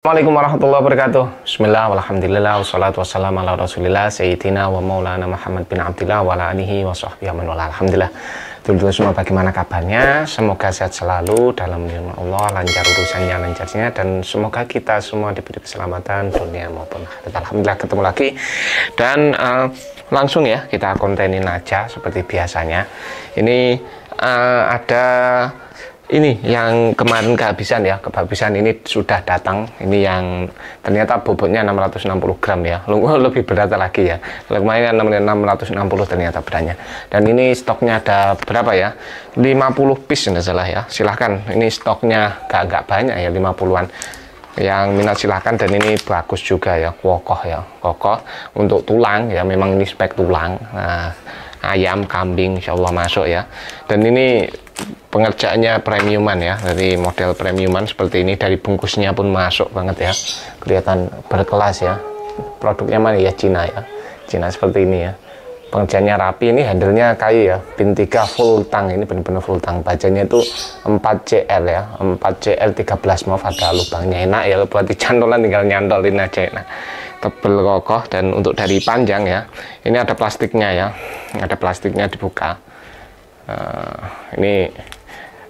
Assalamualaikum warahmatullahi wabarakatuh. Bismillah, walhamdulillah, wassalatu wassalamu ala rasulillah Sayyidina wa maulana Muhammad bin Abdillah wa ala alihi wa sahbihi wa man wala. Alhamdulillah. Dulu-dulu semua bagaimana kabarnya? Semoga sehat selalu dalam lindungan Allah, lancar urusannya, lancarnya, dan semoga kita semua diberi keselamatan dunia maupun akhirat. Alhamdulillah ketemu lagi. Dan langsung ya kita kontenin aja seperti biasanya. Ini ada ini yang kemarin kehabisan ya, kehabisan ini sudah datang. Ini yang ternyata bobotnya 660 gram ya, lebih berat lagi ya. Kemarin 660 ternyata beratnya. Dan ini stoknya ada berapa ya? 50 piece tidak salah ya. Silahkan, ini stoknya gak banyak ya, 50-an. Yang minat silahkan, dan ini bagus juga ya, kokoh ya, kokoh untuk tulang ya, memang ini spek tulang. Nah, ayam, kambing insya Allah masuk ya. Dan ini pengerjaannya premiuman ya, dari model premiuman seperti ini, dari bungkusnya pun masuk banget ya, kelihatan berkelas ya. Produknya mana ya? Cina ya, Cina seperti ini ya. Pengerjaannya rapi, ini handle-nya kayu ya, pin 3 full tang, ini benar-benar full tang. Bajanya itu 4CL ya, 4CL 13 mov, ada lubangnya, enak ya buat dicantolan, tinggal nyantolin aja enak. Tebel, kokoh. Dan untuk dari panjang ya, ini ada plastiknya ya, ada plastiknya dibuka. Ini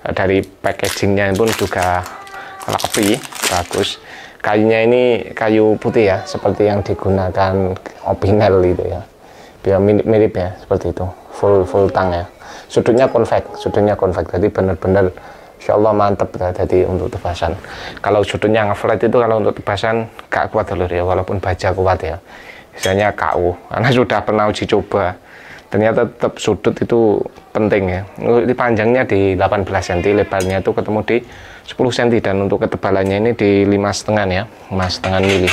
dari packagingnya pun juga rapi, bagus. Kayunya ini kayu putih ya, seperti yang digunakan Opinel itu ya, biar mirip ya, seperti itu, full tang ya. Sudutnya konvek, jadi benar-benar insya Allah mantep ya, jadi untuk tebasan. Kalau sudutnya ngeflat itu, kalau untuk tebasan gak kuat dulu ya, walaupun baja kuat ya, misalnya KU, karena sudah pernah uji coba, ternyata tetap sudut itu penting ya. Ini panjangnya di 18 cm, lebarnya itu ketemu di 10 cm, dan untuk ketebalannya ini di 5,5 ya, 5,5 mili.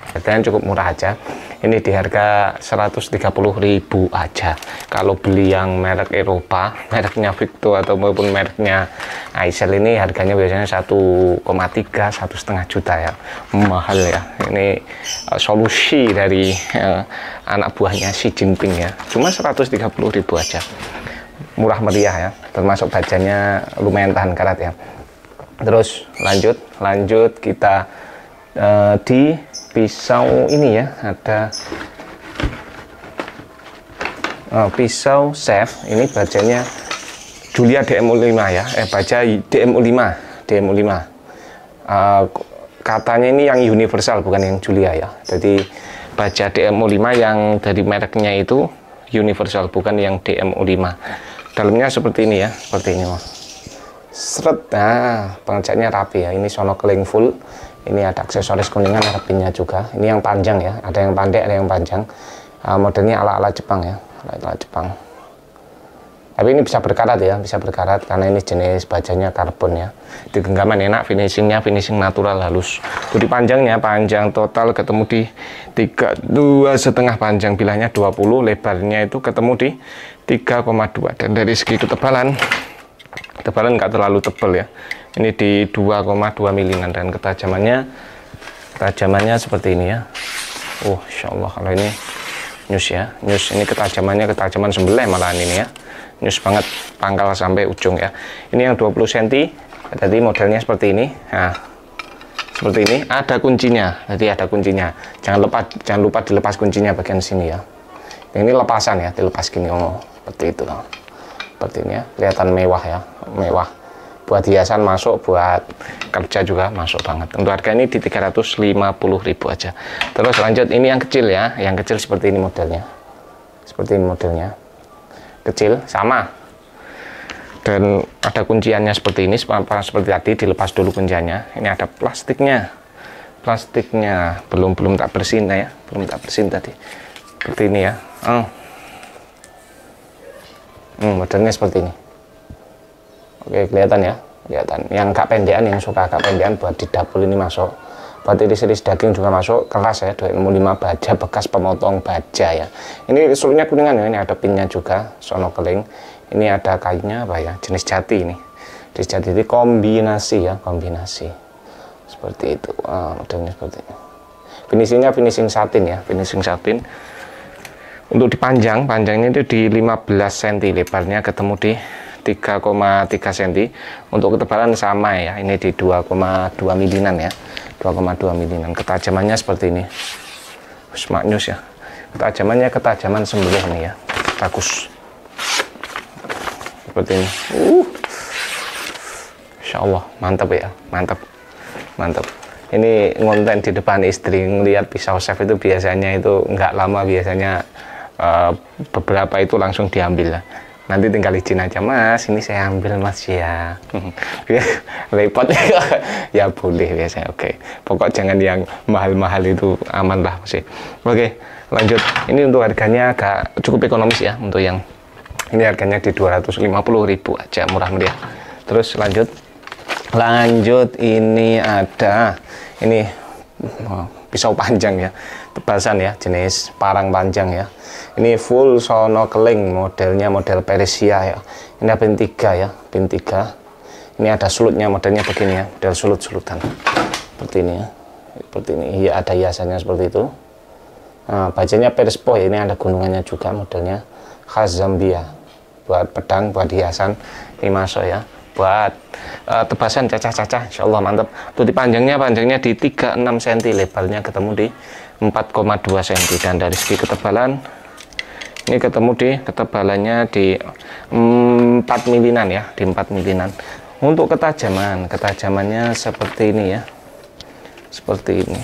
Harganya cukup murah aja. Ini di harga 130.000 aja. Kalau beli yang merek Eropa, mereknya Victo ataupun mereknya Aicel, ini harganya biasanya 1,3, 1,5 juta ya, mahal ya. Ini solusi dari anak buahnya Xi Jinping ya, cuma 130.000 aja, murah meriah ya, termasuk bajanya lumayan tahan karat ya. Terus lanjut kita di pisau ini ya, ada pisau chef. Ini bajanya Julia DMU5 ya, baja DMU5. Katanya ini yang universal, bukan yang Julia ya. Jadi baja DMU5 yang dari mereknya itu universal, bukan yang DMU5. Dalamnya seperti ini ya, seperti ini mas. Seret, nah pengerjaannya rapi ya. Ini sonokeling full. Ini ada aksesoris kuningan, ada pinnya juga. Ini yang panjang ya, ada yang pendek, ada yang panjang. Modelnya ala-ala Jepang ya, ala-ala Jepang. Tapi ini bisa berkarat ya, bisa berkarat karena ini jenis bajanya karbon ya. Di genggaman enak, finishingnya finishing natural halus. Jadi panjangnya, panjang total ketemu di 2,5 panjang, bilahnya 20, lebarnya itu ketemu di 3,2. Dan dari segi ketebalan nggak terlalu tebal ya. Ini di 2,2 milian, dan ketajamannya seperti ini ya. Insya Allah kalau ini nyus ya, nyus. Ini ketajamannya ketajaman sembelih malahan ini ya, nyus banget, pangkal sampai ujung ya. Ini yang 20 cm, jadi modelnya seperti ini. Nah, seperti ini, ada kuncinya, jadi ada kuncinya. Jangan lupa dilepas kuncinya bagian sini ya. Ini lepasan ya, dilepas gini, seperti itu. Seperti ini ya, kelihatan mewah ya, mewah. Buat hiasan masuk, buat kerja juga masuk banget. Untuk harga ini di 350.000 aja. Terus lanjut, ini yang kecil ya, yang kecil seperti ini modelnya, seperti ini modelnya, kecil sama. Dan ada kunciannya seperti ini, seperti tadi, dilepas dulu kunciannya. Ini ada plastiknya, belum tak bersihin ya, belum tak bersihin tadi. Seperti ini ya. Modelnya seperti ini. Oke, kelihatan ya, kelihatan. Yang agak pendekan, yang suka agak pendekan, buat di dapur ini masuk. Buat iris-iris daging juga masuk. Keras ya, 2,5 baja, bekas pemotong baja ya. Ini sulitnya kuningan ya, ini ada pinnya juga, sonokeling. Ini ada kayunya apa ya, jenis jati ini. Jenis jati ini kombinasi ya, kombinasi. Seperti itu, modelnya seperti ini. Finishingnya finishing satin ya, finishing satin. Untuk dipanjangnya itu di 15 cm, lebarnya ketemu di 3,3 cm. Untuk ketebalan sama ya, ini di 2,2 milinan ya, 2,2 milinan. Ketajamannya seperti ini, maknyus ya. Ketajamannya ketajaman sembelih nih ya, bagus seperti ini. Insya Allah mantap ya, mantap, mantap. Ini ngonten di depan istri ngelihat pisau chef itu biasanya itu nggak lama, biasanya beberapa itu langsung diambil lah. Nanti tinggal izin aja, Mas, ini saya ambil Mas ya. Repot ya boleh biasanya. Oke, pokok jangan yang mahal-mahal, itu aman lah masih. Oke, lanjut. Ini untuk harganya agak cukup ekonomis ya, untuk yang ini harganya di 250.000 aja, murah meriah. Terus lanjut ini ada ini pisau panjang ya, tebasan ya, jenis parang panjang ya. Ini full sono keling, modelnya model Persia ya. Ini pin 3 ya, pin 3. Ini ada sulutnya, modelnya begini ya, model sulut-sulutan seperti ini ya, seperti ini ya, ada hiasannya seperti itu. Nah, bajanya Perspo ya, ini ada gunungannya juga, modelnya khas Zambia, buat pedang, buat hiasan ini masuk ya. Buat tebasan cacah-cacah, insya Allah mantap. Untuk di panjangnya di 36 cm, lebarnya ketemu di 4,2 cm, dan dari segi ketebalan ini ketemu di ketebalannya di 4 milinan ya, di 4 milinan. Untuk ketajamannya seperti ini ya, seperti ini.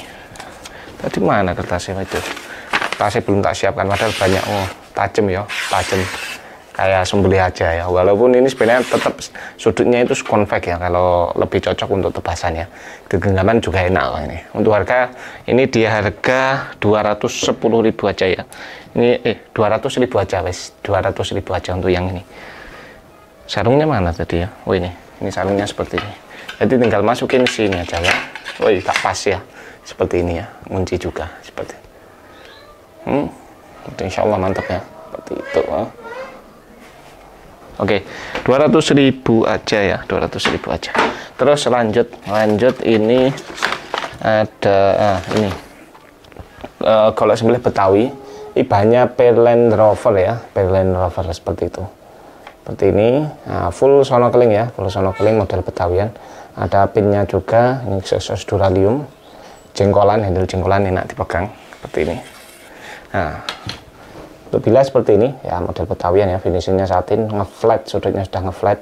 Tadi mana kertasnya itu? Kertasnya belum tak siapkan, padahal banyak. Oh, tajam ya, tajam. Kayak sembelih aja ya, walaupun ini sebenarnya tetap sudutnya itu konveks ya, kalau lebih cocok untuk tebasan ya. Genggaman juga enak loh ini. Untuk harga ini dia harga 210.000 aja ya. Ini 200.000 aja wes, 200.000 aja untuk yang ini. Sarungnya mana tadi ya? Oh ini sarungnya seperti ini. Jadi tinggal masukin sini aja ya. Oh tak pas ya, seperti ini ya, kunci juga seperti. Insya Allah mantap ya, seperti itu. Oke, 200.000 aja ya, 200.000 aja. Terus lanjut ini ada ini kalau sembelih Betawi, ini bahannya Pearland Rover ya, Pearland Rover seperti itu, seperti ini. Nah, full sono keling ya, full sono keling model Betawian. Ada pinnya juga, ini aksesoris duralium, jengkolan, handle jengkolan enak dipegang seperti ini. Nah, untuk bilah seperti ini ya, model Betawian ya, finishingnya satin, ngeflat, sudutnya sudah ngeflat,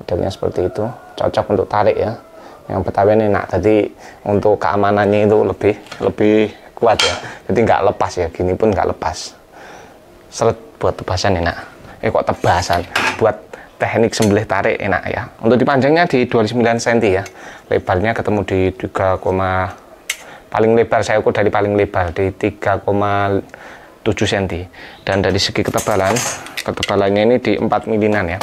modelnya seperti itu, cocok untuk tarik ya. Yang Betawian enak, jadi untuk keamanannya itu lebih kuat ya, jadi nggak lepas ya, gini pun nggak lepas. Seret buat tebasan enak. Kok tebasan, buat teknik sembelih tarik enak ya. Untuk dipanjangnya di 29 cm ya, lebarnya ketemu di 3, paling lebar saya ukur dari paling lebar di 3,7 cm, dan dari segi ketebalannya ini di 4 milinan ya,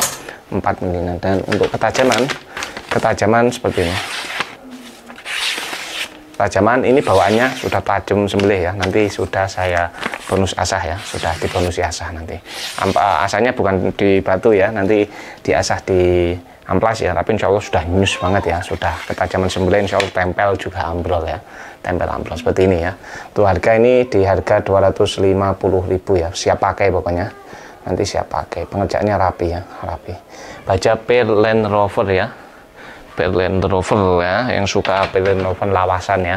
4 milinan. Dan untuk ketajaman seperti ini. Ketajaman ini bawaannya sudah tajam sembelih ya, nanti sudah saya bonus asah ya, sudah dibonus asah nanti. Asahnya bukan di batu ya, nanti diasah di amplas ya, tapi insya Allah sudah nyus banget ya, sudah ketajaman sembelih, insya Allah tempel juga ambrol ya, tempel ambrol seperti ini ya. Untuk harga ini di harga 250.000 ya, siap pakai pokoknya, nanti siap pakai, pengerjaannya rapi ya, rapi. Baja Pearland Rover ya, Pearland Rover ya, yang suka Pearland Rover lawasan ya.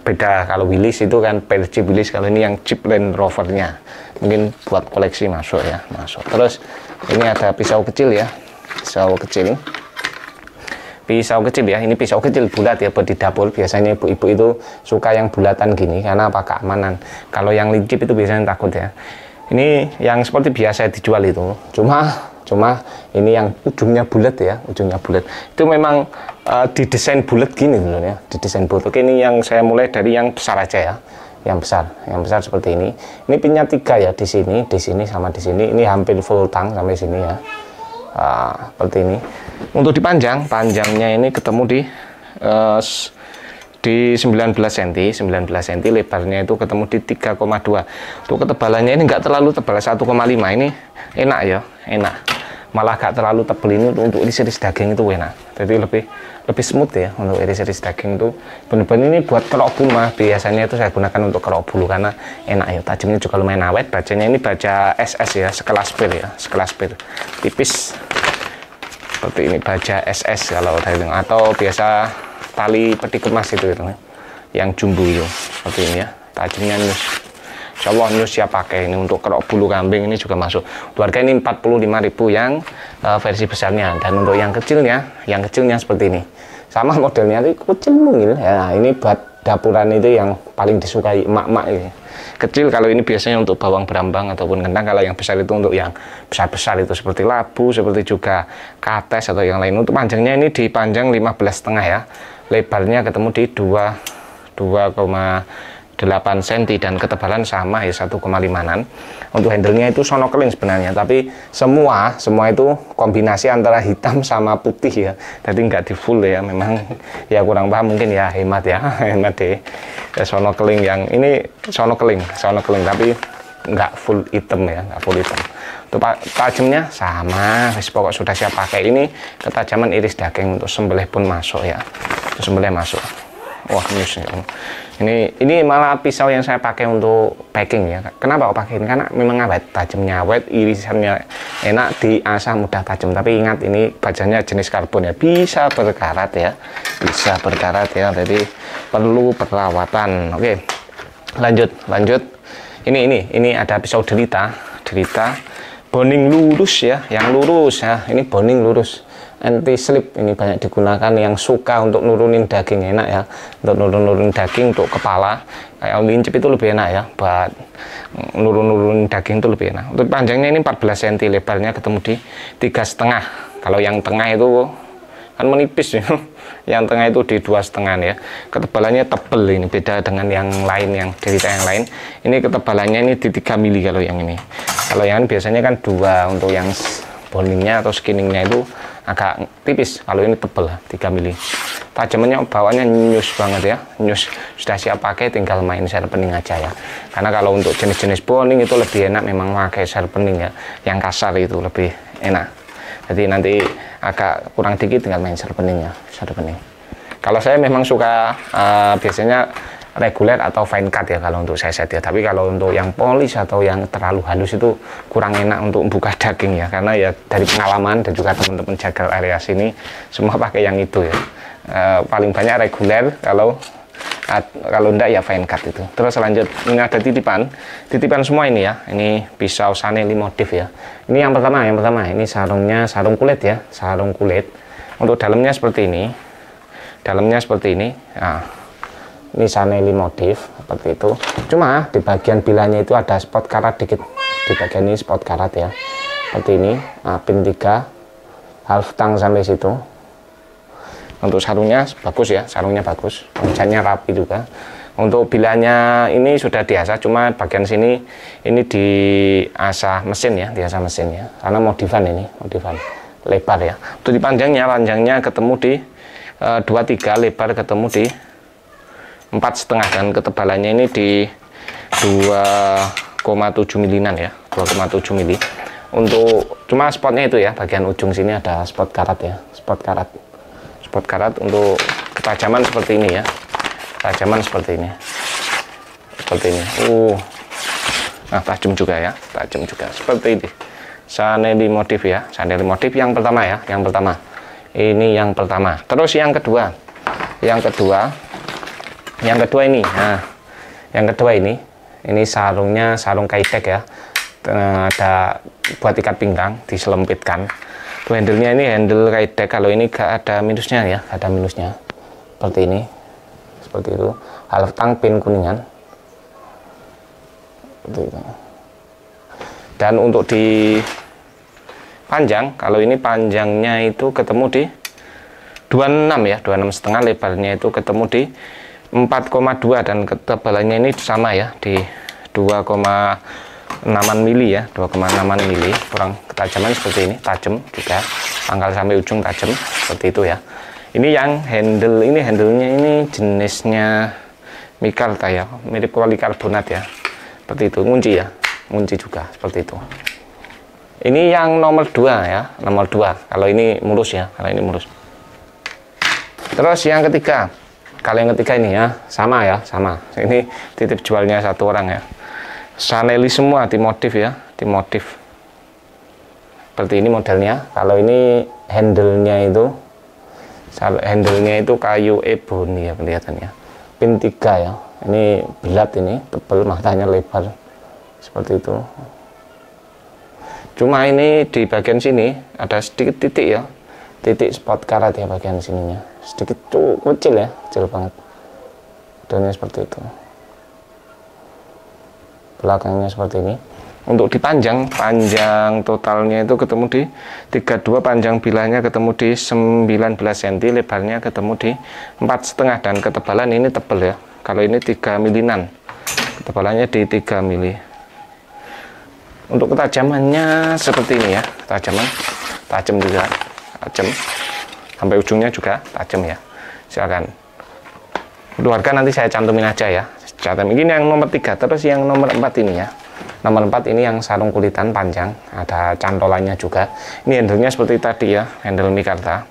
Beda kalau Willys itu kan PLG Willys, kalau ini yang Jeep Land Rovernya, mungkin buat koleksi masuk ya, masuk. Terus ini ada pisau kecil ya, pisau kecil ya, ini pisau kecil bulat ya, buat di dapur. Biasanya ibu-ibu itu suka yang bulatan gini, karena apa, keamanan. Kalau yang lincip itu biasanya takut ya. Ini yang seperti biasa dijual itu, cuma ini yang ujungnya bulat ya, ujungnya bulat. Itu memang didesain bulat gini dulu ya, didesain bulat. Oke, ini yang saya mulai dari yang besar aja ya, yang besar seperti ini. Ini pinnya 3 ya, di sini sama di sini. Ini hampir full tang sampai sini ya. Seperti ini. Untuk panjangnya ini ketemu di 19 cm, lebarnya itu ketemu di 3,2. Untuk ketebalannya ini enggak terlalu tebal, 1,5. Ini enak ya, enak. Malah gak terlalu tebal, ini untuk iris-iris daging itu enak. Jadi lebih smooth ya, untuk iris-iris daging itu benar-benar ini buat kerok bulu. Biasanya itu saya gunakan untuk kerok bulu karena enak ya, tajamnya juga lumayan awet. Bajanya ini baja SS ya, sekelas pir ya, sekelas pir, tipis seperti ini, baja SS kalau dari, atau biasa tali peti kemas itu yang jumbo itu, seperti ini ya. Tajamnya nyus, insya Allah nyus siap pakai. Ini untuk kerok bulu kambing ini juga masuk. Untuk harga ini 45.000 yang versi besarnya, dan untuk yang kecilnya seperti ini. Sama modelnya itu kecil mungil ya. Nah, ini buat dapuran itu yang paling disukai emak-emak ini. Kecil kalau ini biasanya untuk bawang berambang ataupun kentang. Kalau yang besar itu untuk yang besar-besar itu seperti labu, seperti juga kates atau yang lain. Untuk panjangnya ini dipanjang 15,5 ya. Lebarnya ketemu di 2,8 cm dan ketebalan sama ya 1,5an. Untuk handlenya itu sonokeling sebenarnya, tapi semua itu kombinasi antara hitam sama putih ya, jadi nggak di full ya. Memang ya kurang paham mungkin ya, hemat ya hemat deh ya, sonokeling yang ini sonokeling tapi nggak full hitam ya, nggak full hitam. Untuk tajamnya sama, pokok sudah siap pakai. Ini ketajaman iris daging, untuk sembelih pun masuk ya, untuk sembelih masuk. Wah, nyus ya. Ini malah pisau yang saya pakai untuk packing ya. Kenapa kok pakai ini? Karena memang awet, tajamnya awet, irisannya enak, diasah mudah tajam. Tapi ingat, ini bajanya jenis karbon ya, bisa berkarat ya, jadi perlu perawatan. Oke, lanjut. Ini ada pisau derita boning lurus ya, yang lurus ya. Ini boning lurus anti slip, ini banyak digunakan yang suka untuk nurunin daging, enak ya, untuk nurunin daging, untuk kepala kayak lincip itu lebih enak ya, buat nurunin daging itu lebih enak. Untuk panjangnya ini 14 cm, lebarnya ketemu di 3,5. Kalau yang tengah itu kan menipis ya. Yang tengah itu di 2,5 ya. Ketebalannya tebel, ini beda dengan yang lain, yang derita yang lain. Ini ketebalannya ini di 3 mili kalau yang ini. Kalau yang biasanya kan 2, untuk yang boningnya atau skinningnya itu agak tipis, kalau ini tebel 3 mili. Tajamannya bawahnya nyus banget ya, nyus, sudah siap pakai, tinggal main sharpening aja ya. Karena kalau untuk jenis-jenis boning itu lebih enak memang pakai sharpening ya, yang kasar itu lebih enak. Jadi nanti agak kurang dikit tinggal main sharpening. Kalau saya memang suka biasanya reguler atau fine cut ya kalau untuk saya set ya. Tapi kalau untuk yang polish atau yang terlalu halus itu kurang enak untuk buka daging ya, karena ya dari pengalaman dan juga teman-teman jagal area sini semua pakai yang itu ya. Paling banyak reguler, kalau enggak ya fine cut itu. Terus lanjut, ini ada titipan semua ini ya. Ini pisau Saneli motif ya. Ini yang pertama ini sarung kulit ya, sarung kulit. Untuk dalamnya seperti ini, nah, ini Saneli motif seperti itu. Cuma di bagian bilanya itu ada spot karat dikit, di bagian ini spot karat ya, seperti ini. Nah, pin 3 half tang sampai situ. Untuk sarungnya bagus ya, pengecatnya rapi juga. Untuk bilanya ini sudah diasah, cuma bagian sini ini diasah mesin ya, karena modifan lebar ya. Untuk di panjangnya ketemu di 23, lebar ketemu di 4,5, dan ketebalannya ini di 2,7 milinan ya, 2,7 mili. Untuk cuma spotnya itu ya, bagian ujung sini ada spot karat ya, spot karat. Untuk ketajaman seperti ini ya, seperti ini. Nah, tajam juga seperti ini. Saneli motif ya, yang pertama ya, ini yang pertama. Terus yang kedua ini. Nah, yang kedua ini sarungnya, sarung kaitek ya. Ada buat ikat pinggang, diselempitkan. Tuh handle-nya ini handle kaitek. Kalau ini gak ada minusnya ya, seperti ini, seperti itu. Half tang pin kuningan, seperti itu. Dan untuk di panjang, kalau ini panjangnya itu ketemu di 26 ya, 26,5, lebarnya itu ketemu di 4,2, dan ketebalannya ini sama ya, di 2,6 mili ya, 2,6 mili. Kurang ketajaman seperti ini, tajam juga, pangkal sampai ujung tajam seperti itu ya. Ini yang handle-nya ini jenisnya mikarta ya, mirip polikarbonat ya, seperti itu. Ngunci juga seperti itu. Ini yang nomor 2 ya, kalau ini mulus ya, Terus yang ketiga, ini ya, sama. Ini titip jualnya satu orang ya. Saneli semua, dimotif ya, seperti ini modelnya. Kalau ini handle-nya itu kayu ebony ya kelihatannya, pin 3 ya. Ini bulat, ini tebal, matanya lebar seperti itu. Cuma ini di bagian sini ada sedikit titik ya, titik spot karat ya bagian sininya, sedikit kecil ya, kecil banget. Modelnya seperti itu. Belakangnya seperti ini. Untuk dipanjang, panjang totalnya itu ketemu di 32, panjang bilahnya ketemu di 19 cm, lebarnya ketemu di 4,5, dan ketebalan ini tebal ya. Kalau ini 3 milinan, ketebalannya di 3 mili. Untuk ketajamannya seperti ini ya, tajam juga, tajam sampai ujungnya juga tajam ya. Silakan. Untuk harga nanti saya cantumin aja ya. Ini yang nomor 3, terus yang nomor 4 ini ya. Nomor 4 ini yang sarung kulitan panjang, ada cantolannya juga. Ini handle-nya seperti tadi ya, handle mikarta.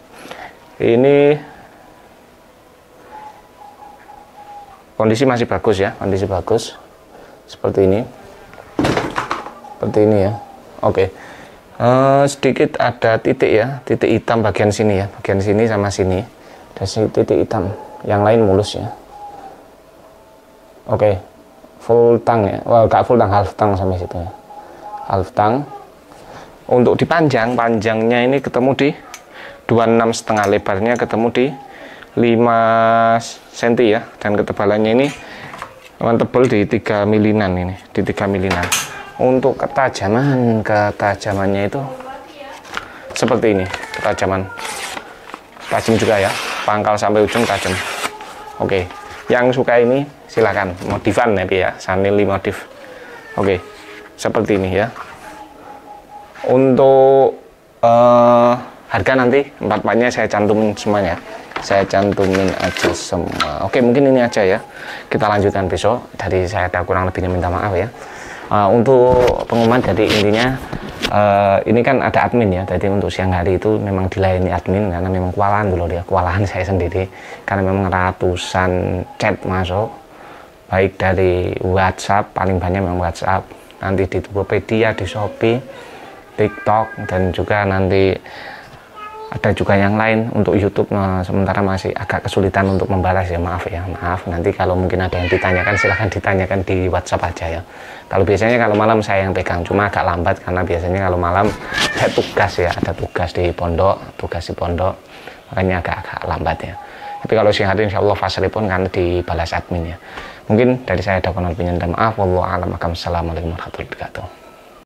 Ini kondisi masih bagus ya, kondisi bagus. Seperti ini. Seperti ini ya. Oke. Sedikit ada titik ya, titik hitam bagian sini ya, bagian sini sama sini. Ada titik hitam. Yang lain mulus ya. Oke. Full tang ya, well, gak full tang, half tang sampai situ ya, half tang. Untuk dipanjang, panjangnya ini ketemu di 26,5, lebarnya ketemu di 5 cm ya, dan ketebalannya ini tebal di 3 milinan ini, di 3 milinan. Untuk ketajamannya itu seperti ini, ketajaman tajam juga ya, pangkal sampai ujung tajam. Oke, yang suka ini silakan modifan ya, Sanili modif. Oke, seperti ini ya. Untuk harga nanti 4-4-nya saya cantumin semuanya, saya cantumin aja semua. Oke, mungkin ini aja ya, kita lanjutkan besok. Dari saya ada kurang lebihnya minta maaf ya. Untuk pengumuman, dari intinya ini kan ada admin ya, jadi untuk siang hari itu memang dilayani admin karena memang kewalahan dulu dia, kewalahan saya sendiri karena memang ratusan chat masuk, baik dari WhatsApp, paling banyak memang WhatsApp, nanti di Tokopedia, di Shopee, TikTok, dan juga nanti ada juga yang lain untuk YouTube. Sementara masih agak kesulitan untuk membalas ya, maaf ya, maaf. Nanti kalau mungkin ada yang ditanyakan, silahkan ditanyakan di WhatsApp aja ya. Kalau biasanya kalau malam saya yang pegang, cuma agak lambat karena biasanya kalau malam saya tugas ya, ada tugas di pondok, makanya agak lambat ya. Tapi kalau siang hari insya Allah fasli pun karena dibalas admin ya. Mungkin dari saya ada kurang lebihnya, maaf. Wallahu a'lam. Assalamualaikum warahmatullahi wabarakatuh.